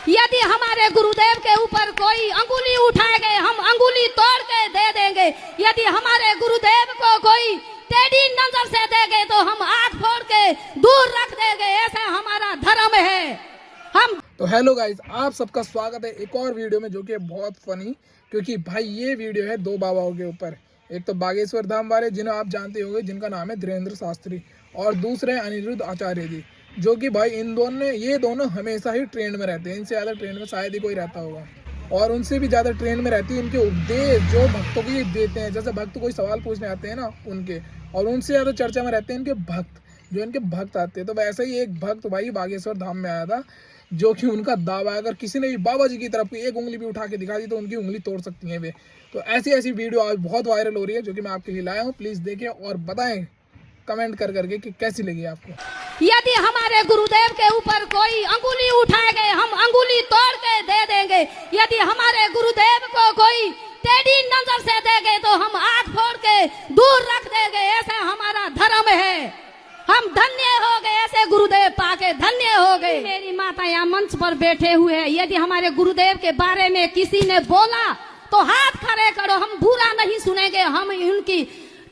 यदि हमारे गुरुदेव के ऊपर कोई अंगुली उठाएंगे हम अंगुली तोड़ के दे देंगे। यदि हमारे गुरुदेव को कोई टेढ़ी नजर से देंगे तो हम आंख फोड़ के दूर रख देंगे। ऐसा हमारा धर्म है। हम तो हेलो गाइस, आप सबका स्वागत है एक और वीडियो में, जो कि बहुत फनी, क्योंकि भाई ये वीडियो है दो बाबाओं के ऊपर। एक तो बागेश्वर धाम वाले जिन्हें आप जानते होंगे, जिनका नाम है धीरेन्द्र शास्त्री, और दूसरे अनिरुद्ध आचार्य जी, जो कि भाई ये दोनों हमेशा ही ट्रेंड में रहते हैं। इनसे ज़्यादा ट्रेंड में शायद ही कोई रहता होगा, और उनसे भी ज़्यादा ट्रेंड में रहती है इनके उपदेश जो भक्तों को ये देते हैं। जैसे भक्त कोई सवाल पूछने आते हैं ना उनके, और उनसे ज़्यादा चर्चा में रहते हैं इनके भक्त, जो इनके भक्त आते हैं। तो वैसे ही एक भक्त भाई बागेश्वर धाम में आया था, जो कि उनका दावा है अगर किसी ने भी बाबा जी की तरफ की एक उंगली भी उठा के दिखा दी तो उनकी उंगली तोड़ सकती हैं वे। तो ऐसी वीडियो आज बहुत वायरल हो रही है, जो कि मैं आपके लिए लाया हूँ। प्लीज़ देखें और बताएं कमेंट कर करके कि कैसी लगी आपको। यदि हमारे गुरुदेव के ऊपर कोई अंगुली उठाएंगे हम अंगुली तोड़ के दे देंगे। यदि हमारे गुरुदेव को कोई टेढ़ी नजर से देंगे तो हम आंख फोड़ के दूर रख देंगे। ऐसा हमारा धर्म है। हम धन्य हो गए, ऐसे गुरुदेव पाके धन्य हो गए। मेरी माता यहाँ मंच पर बैठे हुए हैं। यदि हमारे गुरुदेव के बारे में किसी ने बोला तो हाथ खड़े करो, हम बुरा नहीं सुनेंगे, हम उनकी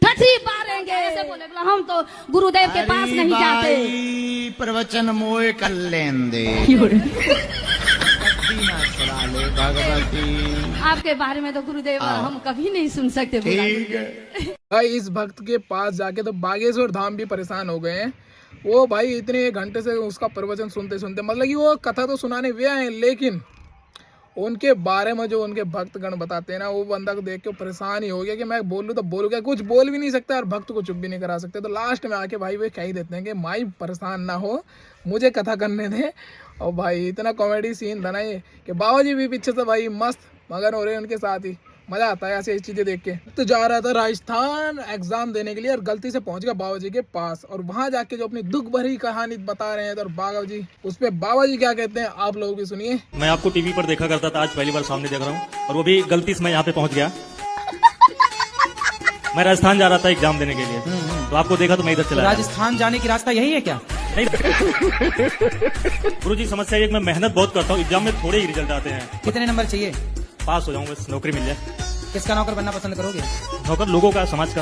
ठठी पारेंगे। ऐसे बोले, हम तो गुरुदेव के पास नहीं जाते। प्रवचन मोए कर लेंदे आपके बारे में तो गुरुदेव हम कभी नहीं सुन सकते। ठीक है भाई इस भक्त के पास जाके तो बागेश्वर धाम भी परेशान हो गए हैं। वो भाई इतने घंटे से उसका प्रवचन सुनते सुनते, मतलब कि वो कथा तो सुनाने वे आए, लेकिन उनके बारे में जो उनके भक्तगण बताते हैं ना, वो बंदा को देख के परेशान ही हो गया कि मैं बोलूँ तो बोलूँ क्या, कुछ बोल भी नहीं सकता और भक्त को चुप भी नहीं करा सकते। तो लास्ट में आके भाई वे कह ही देते हैं कि माई परेशान ना हो, मुझे कथा करने दें। और भाई इतना कॉमेडी सीन था ना ये, कि बाबा जी भी पीछे से भाई मस्त मगन हो रहे हैं उनके साथ ही। मजा आता है ऐसी चीजें देख के। तो जा रहा था राजस्थान एग्जाम देने के लिए और गलती से पहुंच गया बाबा जी के पास, और वहां जाके जो अपनी दुख भरी कहानी बता रहे हैं, तो बाबा जी उस पे बाबा जी क्या कहते हैं आप लोग भी सुनिए। मैं आपको टीवी पर देखा करता था, आज पहली बार सामने देख रहा हूँ, और वो भी गलती से मैं यहाँ पे पहुंच गया। मैं राजस्थान जा रहा था एग्जाम देने के लिए, तो आपको देखा तो मैं इधर चला। राजस्थान जाने की रास्ता यही है क्या? नहीं गुरु जी, समस्या ये कि मैं मेहनत बहुत करता हूँ, एग्जाम में थोड़े ही रिजल्ट आते हैं। कितने नंबर चाहिए? पास हो जाऊँ, बस नौकरी मिल जाए। किसका नौकर बनना पसंद करोगे? नौकर लोगों का, समाज का।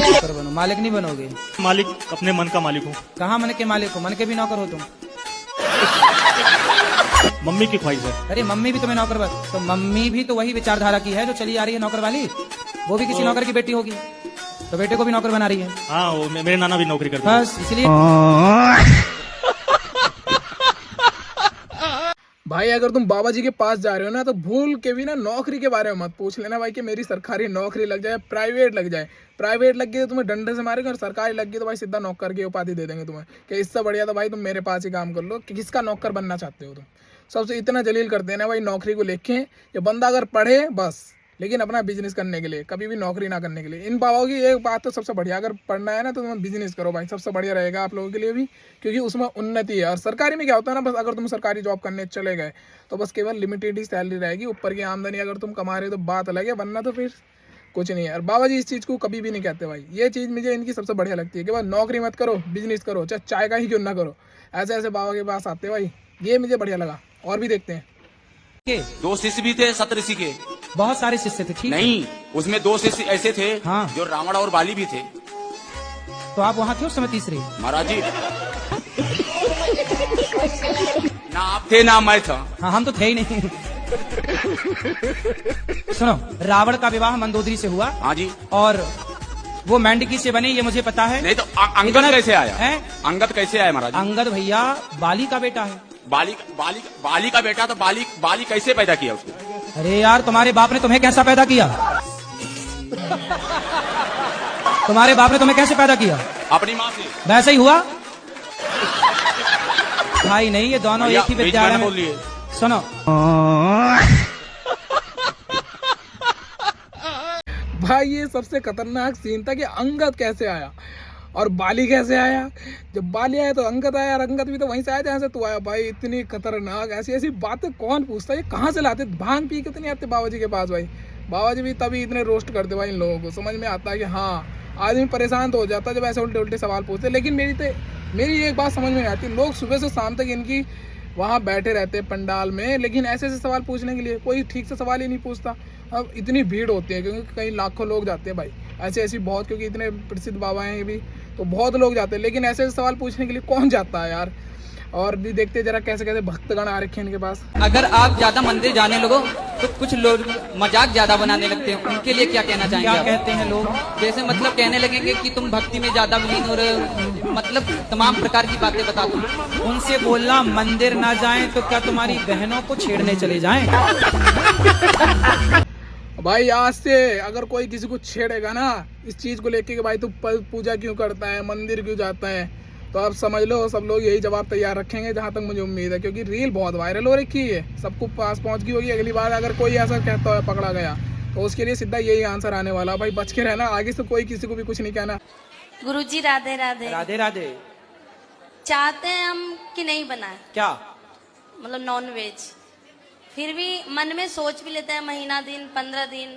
नौकर बनो, मालिक नहीं बनोगे। मालिक अपने मन का मालिक हूँ। कहाँ मन के मालिक हो? मन के भी नौकर हो तुम। मम्मी की ख्वाहिश है। अरे मम्मी भी तुम्हें नौकर बन, तो मम्मी भी तो वही विचारधारा की है जो चली आ रही है नौकर वाली। वो भी किसी नौकर की बेटी होगी, तो बेटे को भी नौकर बना रही है। हाँ, वो मेरे नाना भी नौकरी करते हैं। बस इसलिए भाई अगर तुम बाबा जी के पास जा रहे हो ना, तो भूल के भी ना नौकरी के बारे में मत पूछ लेना भाई कि मेरी सरकारी नौकरी लग जाए, प्राइवेट लग जाए। प्राइवेट लग गई तो तुम्हें डंडे से मारेंगे, और सरकारी लग गई तो भाई सीधा नौकर की उपाधि दे देंगे तुम्हें कि इससे बढ़िया तो भाई तुम मेरे पास ही काम कर लो। कि किसका नौकर बनना चाहते हो तुम? सबसे इतना जलील करते हैं ना भाई नौकरी को लेके, कि बंदा अगर पढ़े बस, लेकिन अपना बिजनेस करने के लिए, कभी भी नौकरी ना करने के लिए। इन बाबाओं की एक बात तो सबसे बढ़िया, अगर पढ़ना है ना तो तुम बिजनेस करो भाई, सबसे बढ़िया रहेगा आप लोगों के लिए भी, क्योंकि उसमें उन्नति है। और सरकारी में क्या होता है ना, बस अगर तुम सरकारी जॉब करने चले गए तो बस केवल लिमिटेड ही सैलरी रहेगी, ऊपर की आमदनी अगर तुम कमा रहे हो तो बात अलग है, वरना तो फिर कुछ नहीं है। और बाबा जी इस चीज़ को कभी भी नहीं कहते भाई। ये चीज़ मुझे इनकी सबसे बढ़िया लगती है कि भाई नौकरी मत करो, बिजनेस करो, चाहे चाय का ही क्यों ना करो। ऐसे ऐसे बाबा के पास आते भाई, ये मुझे बढ़िया लगा। और भी देखते हैं। दो शिष्य भी थे सप्तऋषि के। बहुत सारे शिष्य थे। ठीक नहीं, उसमें दो शिष्य ऐसे थे हाँ। जो रावण और बाली भी थे। तो आप वहाँ थे उस समय तीसरे? महाराज जी ना आप थे ना मैं था। हाँ, हम तो थे ही नहीं। सुनो, रावण का विवाह मंदोदरी से हुआ। हाँ जी। और वो मेंढकी से बने, ये मुझे पता है। नहीं तो अंगद कैसे आया है? अंगद कैसे आया महाराज? अंगद भैया बाली का बेटा है। बाली का बेटा, तो बाली कैसे पैदा किया उसको? अरे यार, तुम्हारे बाप ने तुम्हें कैसा पैदा किया? तुम्हारे बाप ने तुम्हें कैसे पैदा किया? अपनी माँ से। वैसे ही हुआ भाई? नहीं, ये दोनों एक ही विद्यालय में। बोलिए। सुनो, भाई ये सबसे खतरनाक सीन था कि अंगद कैसे आया और बाली कैसे आया। जब बाली आया तो अंगद आया, और अंगद भी तो वहीं से आया जहाँ से तू आया। भाई इतनी खतरनाक ऐसी ऐसी बातें कौन पूछता है? ये कहाँ से लाते? भांग पी के तो नहीं आते बाबा जी के पास भाई। बाबा जी भी तभी इतने रोस्ट करते भाई इन लोगों को। समझ में आता है कि हाँ, आदमी परेशान तो हो जाता है जब ऐसे उल्टे उल्टे सवाल पूछते। लेकिन मेरी तो मेरी एक बात समझ में नहीं आती, लोग सुबह से शाम तक इनकी वहाँ बैठे रहते हैं पंडाल में, लेकिन ऐसे ऐसे सवाल पूछने के लिए कोई ठीक से सवाल ही नहीं पूछता। अब इतनी भीड़ होती है क्योंकि कई लाखों लोग जाते हैं भाई, ऐसे ऐसी बहुत, क्योंकि इतने प्रसिद्ध बाबा हैं ये भी, तो बहुत लोग जाते हैं, लेकिन ऐसे ऐसे सवाल पूछने के लिए कौन जाता है यार। और भी देखते जरा कैसे कैसे भक्तगण आ रखे हैं इनके पास। अगर आप ज्यादा मंदिर जाने लगो तो कुछ लोग मजाक ज्यादा बनाने लगते हैं, उनके लिए क्या कहना चाहेंगे? क्या आप? कहते हैं लोग? जैसे मतलब कहने लगेंगे कि तुम भक्ति में ज्यादा विलीन हो रहे हो, मतलब तमाम प्रकार की बातें बता दो। उनसे बोलना मंदिर ना जाएं तो क्या तुम्हारी बहनों को छेड़ने चले जाएं? भाई आज से अगर कोई किसी को छेड़ेगा ना इस चीज को लेके कि भाई तू पूजा क्यों करता है, मंदिर क्यों जाता है, तो आप समझ लो सब लोग यही जवाब तैयार रखेंगे, जहां तक मुझे उम्मीद है, क्योंकि रील बहुत वायरल हो रखी है, सबको पास पहुंच गई होगी। अगली बार अगर कोई ऐसा कहता है पकड़ा गया तो उसके लिए सीधा यही आंसर आने वाला, भाई बच के रहना, आगे से कोई किसी को भी कुछ नहीं कहना। गुरुजी राधे राधे। राधे राधे। चाहते हैं हम कि नहीं बनाए, क्या मतलब नॉन वेज, फिर भी मन में सोच भी लेते हैं महीना दिन 15 दिन,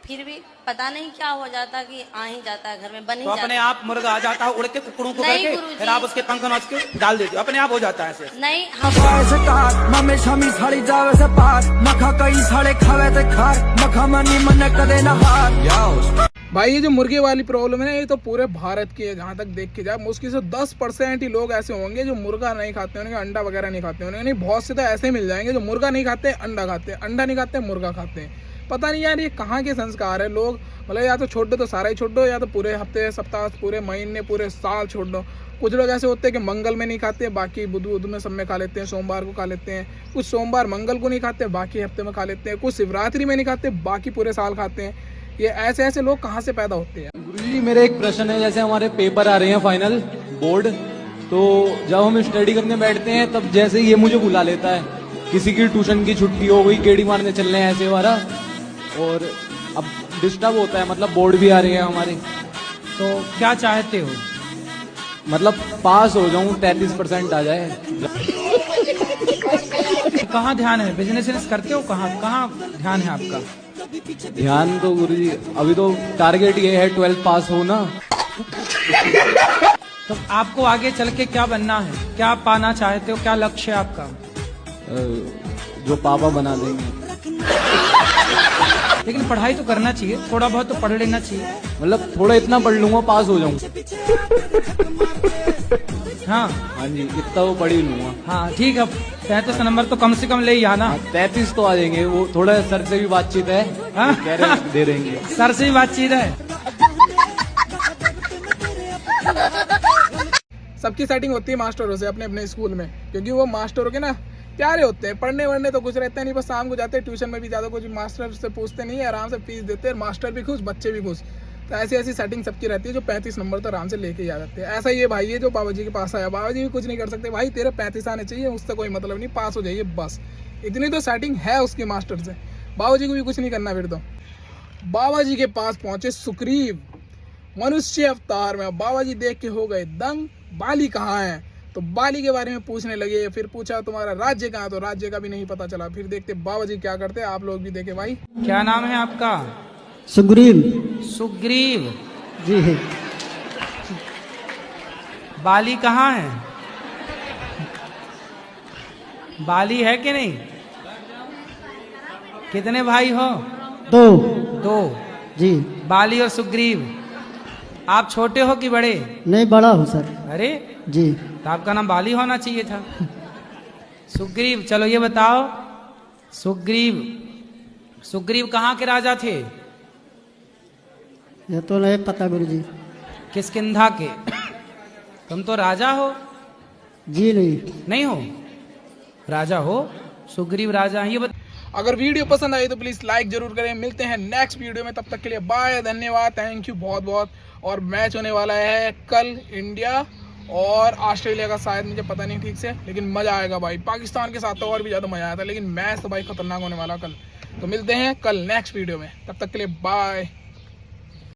फिर भी पता नहीं क्या हो जाता कि आ ही जाता है घर में, बन ही तो जाता अपने है। आप मुर्गा आ जाता है उड़ के कुकड़ों को नहीं करके, गुरुजी। फिर आप उसके पंख नोच के डाल देते हो, अपने आप हो जाता है ऐसे। नहीं हम भाई ये जो मुर्गे वाली प्रॉब्लम है ना, ये तो पूरे भारत की है। जहाँ तक देख के जाए मुश्किल से 10% ही लोग ऐसे होंगे जो मुर्गा नहीं खाते होंगे, अंडा वगैरह नहीं खाते होंगे, नहीं बहुत से तो ऐसे मिल जाएंगे जो मुर्गा नहीं खाते अंडा खाते हैं, अंडा नहीं खाते मुर्गा खाते हैं। पता नहीं यार ये कहाँ के संस्कार है। लोग मतलब या तो छोड़ दो तो सारा ही छोड़ दो, या तो पूरे हफ्ते सप्ताह पूरे महीने पूरे साल छोड़ दो। कुछ लोग ऐसे होते हैं कि मंगल में नहीं खाते, बाकी बुध बुध में सब में खा लेते हैं, सोमवार को खा लेते हैं, कुछ सोमवार मंगल को नहीं खाते बाकी हफ्ते में खा लेते हैं, कुछ शिवरात्रि में नहीं खाते बाकी पूरे साल खाते हैं। ये ऐसे ऐसे लोग कहाँ से पैदा होते हैं? गुरुजी मेरे एक प्रश्न है, जैसे हमारे पेपर आ रहे हैं फाइनल बोर्ड, तो जब हम स्टडी करने बैठते हैं तब जैसे ये मुझे बुला लेता है, किसी की ट्यूशन की छुट्टी हो गई, केड़ी मारने चलने हैं ऐसे वाला, और अब डिस्टर्ब होता है, मतलब बोर्ड भी आ रहे हैं हमारे, तो क्या चाहते हो? मतलब पास हो जाऊं, 33% आ जाए। कहाँ ध्यान है? बिजनेस करते हो? कहाँ कहाँ ध्यान है आपका? ध्यान तो गुरुजी अभी तो टारगेट ये है 12 पास होना। तो आपको आगे चल के क्या बनना है, क्या पाना चाहते हो, क्या लक्ष्य है आपका? जो पापा बना देंगे। लेकिन पढ़ाई तो करना चाहिए, थोड़ा बहुत तो पढ़ लेना चाहिए। मतलब थोड़ा इतना पढ़ लूंगा पास हो जाऊं। हाँ हाँ जी, इतना वो पढ़ ही लूंगा। हाँ ठीक है, 33 नंबर तो कम से कम ले ही आना। 33 तो आ जाएंगे, वो थोड़ा सर से भी बातचीत है, हाँ? कह रहे दे देंगे। सर से भी बातचीत है। सबकी सेटिंग होती है मास्टरों से अपने अपने स्कूल में, क्योंकि वो मास्टरों के ना प्यारे होते हैं, पढ़ने वढ़ने तो कुछ रहता है नहीं, बस शाम को जाते हैं ट्यूशन में भी ज़्यादा कुछ मास्टर से पूछते नहीं है, आराम से फीस देते हैं, मास्टर भी खुश बच्चे भी खुश। तो ऐसी ऐसी सेटिंग सबकी रहती है जो 35 नंबर तो आराम से लेके ही आ जाते हैं। ऐसा ये भाई है जो बाबा जी के पास आया, बाबा जी भी कुछ नहीं कर सकते, भाई तेरे 35 आने चाहिए, उससे कोई मतलब नहीं, पास हो जाइए बस, इतनी तो सेटिंग है उसकी मास्टर से। बाबा जी को भी कुछ नहीं करना। फिर तो बाबा जी के पास पहुंचे सुग्रीव मनुष्य अवतार में, बाबा जी देख के हो गए दंग, बाली कहाँ है? तो बाली के बारे में पूछने लगे, फिर पूछा तुम्हारा राज्य कहाँ, तो राज्य का भी नहीं पता चला। फिर देखते बाबा जी क्या करते, आप लोग भी देखे भाई। क्या नाम है आपका? सुग्रीव। सुग्रीव जी। बाली कहाँ है? बाली है कि नहीं? कितने भाई हो? दो जी। बाली और सुग्रीव। आप छोटे हो कि बड़े? नहीं, बड़ा हूँ सर। अरे जी। तो आपका नाम बाली होना चाहिए था। सुग्रीव, चलो ये बताओ, सुग्रीव कहाँ के राजा थे? ये तो नहीं पता गुरुजी। किष्किंधा के। तुम तो राजा हो। जी नहीं हो, राजा हो, सुग्रीव राजा है। ये अगर वीडियो पसंद आई तो प्लीज़ लाइक जरूर करें। मिलते हैं नेक्स्ट वीडियो में, तब तक के लिए बाय, धन्यवाद, थैंक यू बहुत बहुत। और मैच होने वाला है कल इंडिया और ऑस्ट्रेलिया का, शायद मुझे पता नहीं ठीक से, लेकिन मज़ा आएगा भाई। पाकिस्तान के साथ तो और भी ज़्यादा मज़ा आया था, लेकिन मैच तो भाई खतरनाक होने वाला कल। तो मिलते हैं कल नेक्स्ट वीडियो में, तब तक के लिए बाय।